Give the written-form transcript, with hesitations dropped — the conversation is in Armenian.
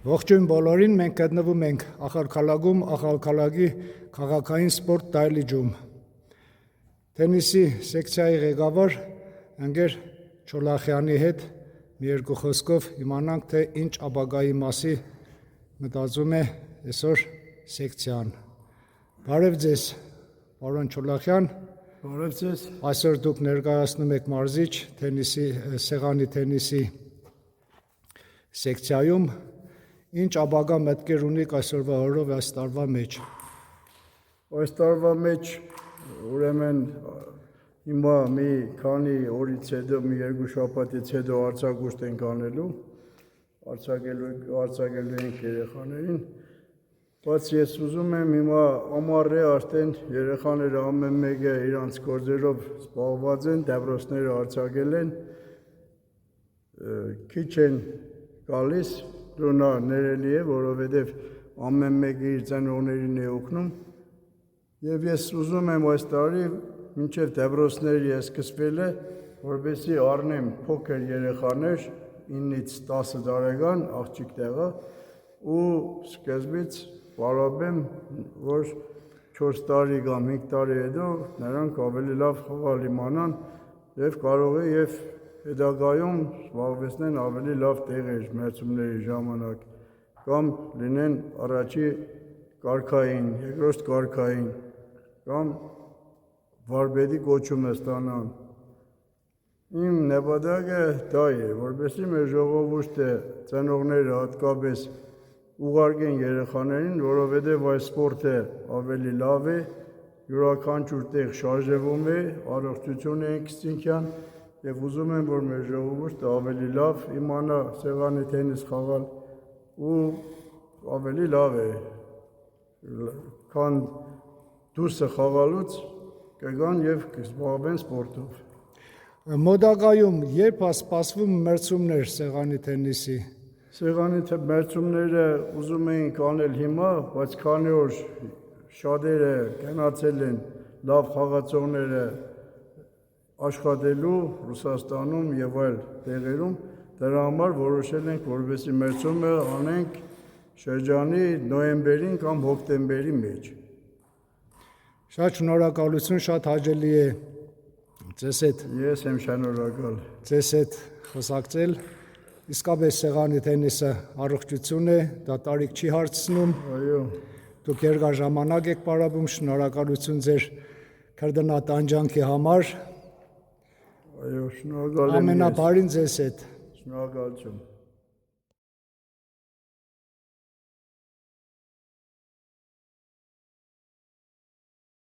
Ողջույն բոլորին, մենք գտնվում ենք Ախալքալագում, Ախալքալագի քաղաքային սպորտ դահլիճում։ Թենիսի սեկցիայի ղեկավար ընկեր Չոլախյանի հետ մի երկու խոսքով իմանանք, թե ինչ ապագայի մասի մտածում է այսօր սեկցիան։ Բարև ձեզ, պարոն Չոլախյան։ Բարև ձեզ։ Այսօր դուք ներկայացնում եք մարզիչ սեղանի թենիսի սեկցիայում։ Ինչ ապագա մտքեր ունիք այսօրվա օրով այս տարվա մեջ։ Այս տարվա մեջ ուրեմն հիմա մի քանի օրից հետո, մի երկու շաբաթից հետո արձակուրդ ենք անելու, արձակելու ենք երեխաներին, բայց ես ուզում եմ հիմա ամառ է արդեն երեխաները ամեն մեկը իրանց գործերով զբաղված են, դպրոցները արձակել են, քիչ են գալիս, Դա ներելի է, որովհետև ամեն մեկը իր ծնողներին է օգնում և ես ուզում եմ այս տարի մինչև դպրոցների սկսվել է, որպեսզի առնեմ փոքր երեխաներ 9-ից 10 տարեկան աղջիկ տեղը ու սկզբից պարապեմ, որ 4 տարի կամ 5 տարի հետո նրանք ավելի լավ խաղալ իմանան և կարող է և հետագայում զբաղեցնեն ավելի լավ տեղեր մրցումների ժամանակ կամ լինեն առաջի կարգային, երկրորդ կարգային կամ վարպետի կոչումը ստանան։ Իմ նպատակը դա է, որպեսզի մեր ժողովուրդը, ծնողները հատկապես ուղարկեն երեխաներին, որովհետև այս սպորտը ավելի լավ է, յուրաքանչյուր տեղ շարժվում է, առողջություն է ինքնին և ուզում եմ, որ մեր ժողովուրդը ավելի լավ իմանա սեղանի թենիս խաղալ ու ավելի լավ է, քան դուրսը խաղալուց կգան և կզբաղվեն սպորտով։ Մոտակայում երբ է սպասվում մրցումներ սեղանի թենիսի։ Սեղանի մրցումները ուզում էինք անել հիմա, բայց քանի որ շատերը գնացել են լավ խաղացողները աշխատելու Ռուսաստանում և այլ տեղերում, դրա համար որոշել ենք, որպեսզի մրցումը անենք շրջանի նոյեմբերին կամ հոկտեմբերի մեջ։ Շատ շնորհակալություն, շատ հաճելի է ձեզ հետ։ Ես եմ շնորհակալ։ Ձեզ հետ խոսակցել։ Իսկապես սեղանի թենիսը առողջություն է, դա տարիք չի հարցնում։ Այո։ Դուք երկար ժամանակ եք պարապում, շնորհակալություն ձեր քրդնատանջանքի համար։ Այո, շնորհակալ եմ ես։ Ամենաբարին ձեզ հետ։ Շնորհակալություն։